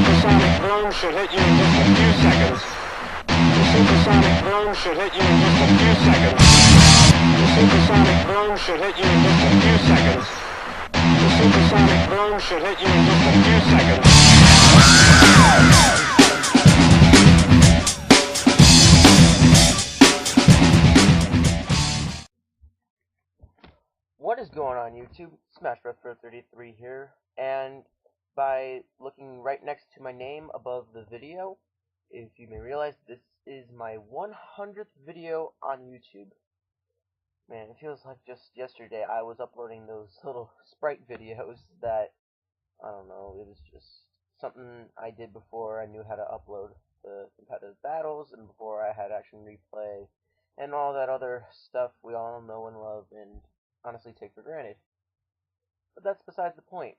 supersonic boom should hit you in just a few seconds. The supersonic boom should hit you in just a few seconds. The supersonic boom should hit you in just a few seconds. The supersonic boom should hit you in just a few seconds. What is going on YouTube? SmashBreath33 here, and by looking right next to my name above the video, if you may realize, this is my 100th video on YouTube. Man, it feels like just yesterday I was uploading those little sprite videos that, I don't know, it was just something I did before I knew how to upload the competitive battles and before I had action replay and all that other stuff we all know and love and honestly take for granted. But that's besides the point.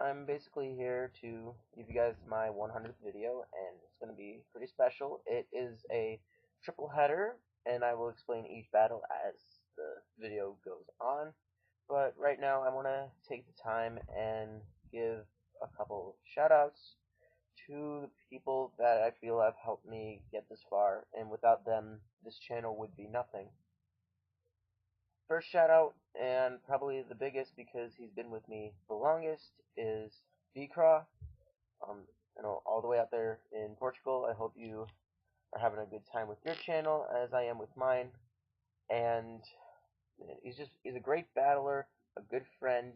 I'm basically here to give you guys my 100th video, and it's going to be pretty special. It is a triple header, and I will explain each battle as the video goes on. But right now I want to take the time and give a couple shoutouts to the people that I feel have helped me get this far, and without them this channel would be nothing. First shout out, and probably the biggest because he's been with me the longest, is descirption. You know, all the way out there in Portugal. I hope you are having a good time with your channel as I am with mine. And he's a great battler, a good friend,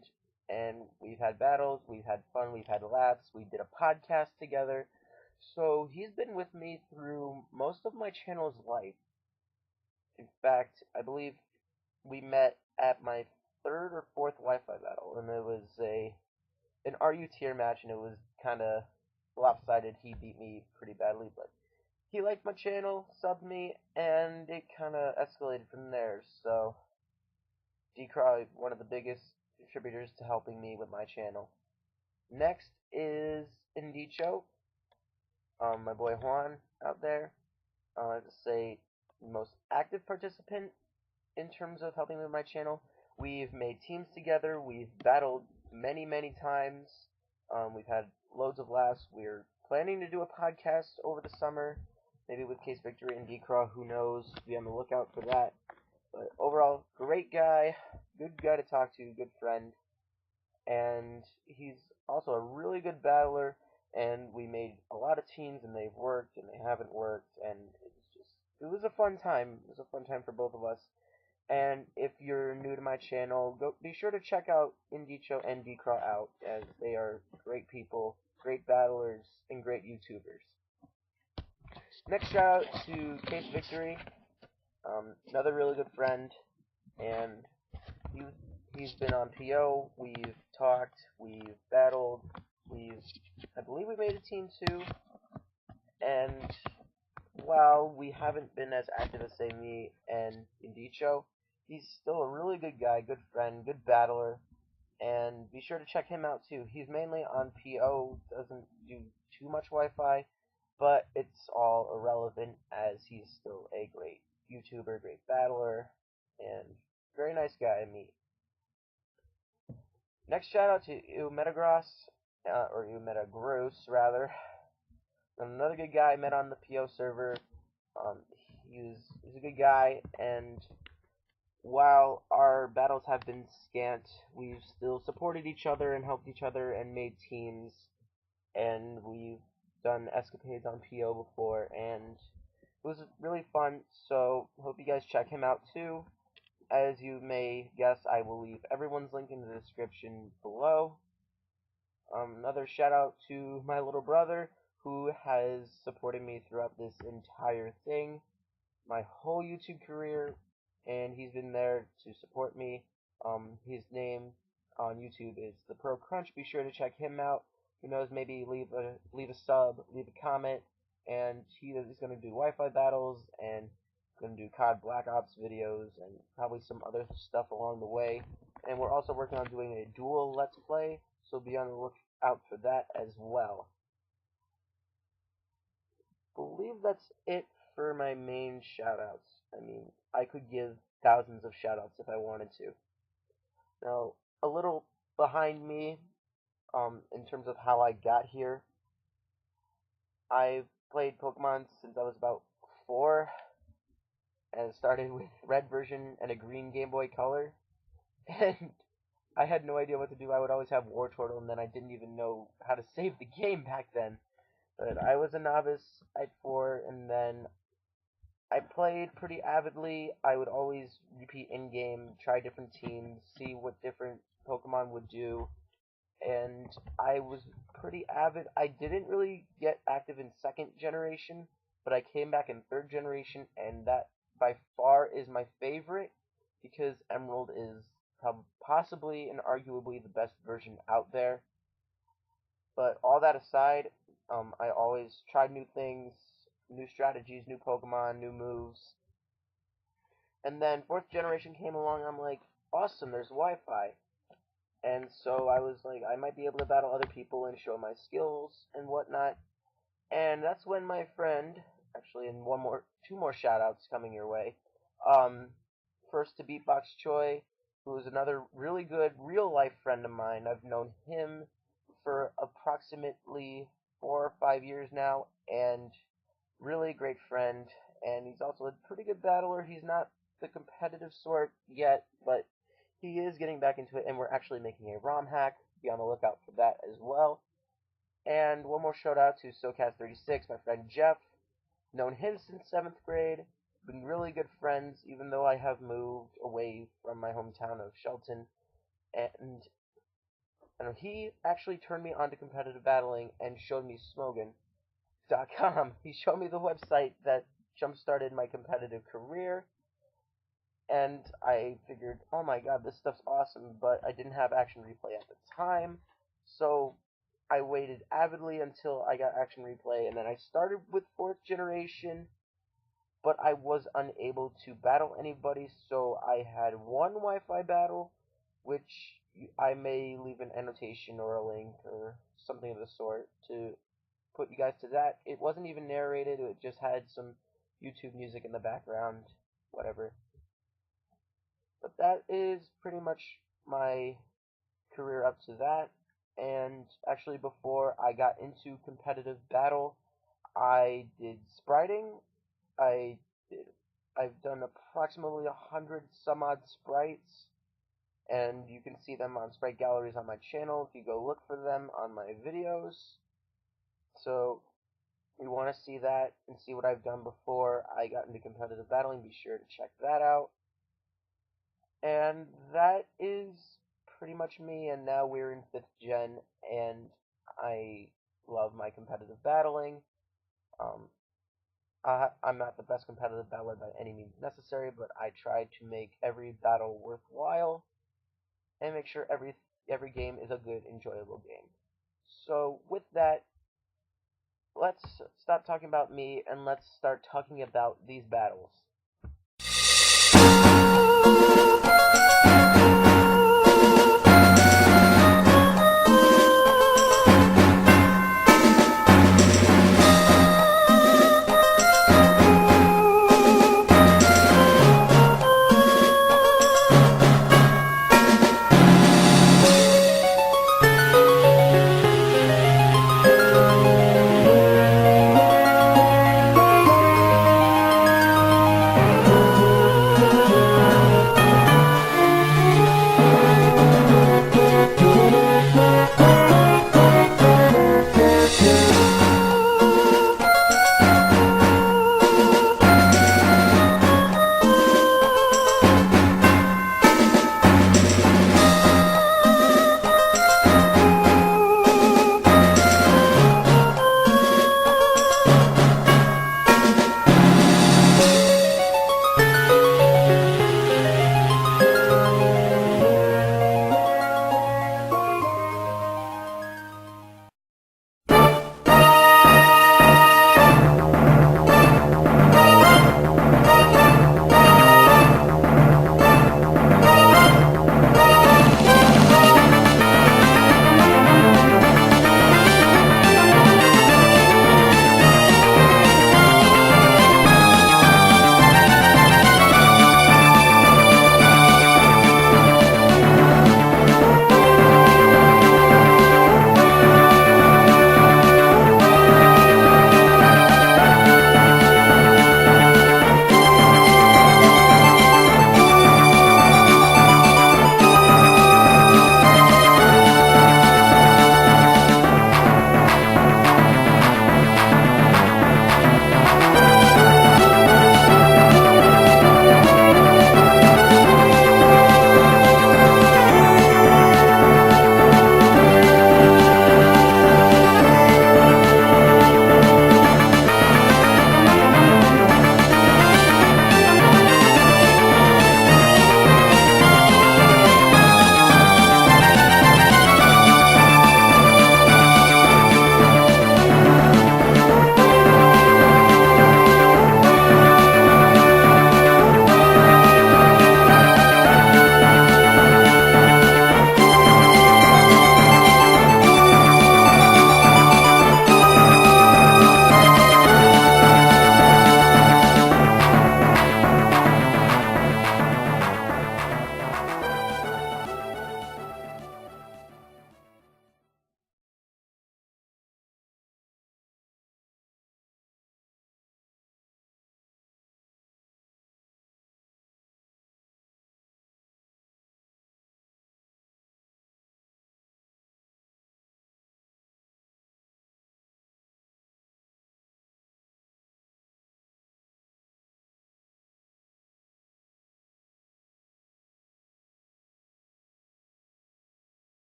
and we've had battles, we've had fun, we've had laughs, we did a podcast together. So he's been with me through most of my channel's life. In fact, I believe we met at my third or fourth Wi-Fi battle, and it was an RU tier match, and it was kind of lopsided. He beat me pretty badly, but he liked my channel, subbed me, and it kind of escalated from there. So descirption, one of the biggest contributors to helping me with my channel. Next is Indicho, my boy Juan out there. To say most active participant in terms of helping with my channel. We've made teams together, we've battled many times, we've had loads of laughs. We're planning to do a podcast over the summer, maybe with Case Victory and descirption, who knows, be on the lookout for that. But overall, great guy, good guy to talk to, good friend, and he's also a really good battler, and we made a lot of teams, and they've worked, and they haven't worked, and it was a fun time. It was a fun time for both of us. And if you're new to my channel, be sure to check out Indicho and descirption out, as they are great people, great battlers, and great YouTubers. Next shout out to Case Victory, another really good friend, and he's been on PO. We've talked, we've battled, I believe we made a team too, and while we haven't been as active as, say, me and Indicho, he's still a really good guy, good friend, good battler, and be sure to check him out too. He's mainly on PO, doesn't do too much Wi-Fi, but it's all irrelevant as he's still a great YouTuber, great battler, and very nice guy to meet. Next shout out to Eumetagross, or Eumetagross rather. Another good guy I met on the PO server. He's a good guy, and while our battles have been scant, we've still supported each other and helped each other and made teams, and we've done escapades on PO before, and it was really fun. So hope you guys check him out too. As you may guess, I will leave everyone's link in the description below. Another shout out to my little brother, who has supported me throughout this entire thing, my whole YouTube career, and he's been there to support me. His name on YouTube is The Pro Crunch. Be sure to check him out. Who knows, maybe leave a sub, leave a comment, and he's going to do Wi-Fi battles, and going to do COD Black Ops videos, and probably some other stuff along the way. And we're also working on doing a dual Let's Play, so be on the lookout for that as well. I believe that's it for my main shoutouts. I mean, I could give thousands of shoutouts if I wanted to. Now, a little behind me, in terms of how I got here. I've played Pokemon since I was about 4, and it started with red version and a green Game Boy Color, and I had no idea what to do. I would always have Wartortle, and then I didn't even know how to save the game back then. But I was a novice at 4, and then I played pretty avidly. I would always repeat in-game, try different teams, see what different Pokemon would do, and I was pretty avid. I didn't really get active in 2nd generation, but I came back in 3rd generation, and that by far is my favorite, because Emerald is possibly and arguably the best version out there. But all that aside, I always tried new things, new strategies, new Pokemon, new moves. And then 4th generation came along, I'm like, awesome, there's Wi-Fi. And so I was like, I might be able to battle other people and show my skills and whatnot. And that's when my friend, actually, and 2 more shout-outs coming your way. First to Beatbox Choi, who is another really good real-life friend of mine. I've known him for approximately 4 or 5 years now, and really great friend. And he's also a pretty good battler. He's not the competitive sort yet, but he is getting back into it, and we're actually making a ROM hack. Be on the lookout for that as well. And one more shout out to SoCast36, my friend Jeff. Known him since 7th grade. Been really good friends, even though I have moved away from my hometown of Shelton. And he actually turned me on to competitive battling and showed me Smogon.com. He showed me the website that jump-started my competitive career. And I figured, oh my god, this stuff's awesome, but I didn't have Action Replay at the time, so I waited avidly until I got Action Replay, and then I started with 4th generation, but I was unable to battle anybody, so I had one Wi-Fi battle, which I may leave an annotation or a link or something of the sort to put you guys to that. It wasn't even narrated, it just had some YouTube music in the background, whatever. But that is pretty much my career up to that. And actually, before I got into competitive battle, I did spriting. I've done approximately 100 some odd sprites, and you can see them on sprite galleries on my channel if you go look for them on my videos. So you want to see that and see what I've done before I got into competitive battling, be sure to check that out. And that is pretty much me, and now we're in 5th gen, and I love my competitive battling. I'm not the best competitive battler by any means necessary, but I try to make every battle worthwhile, and make sure every game is a good, enjoyable game. So with that, let's stop talking about me, and let's start talking about these battles.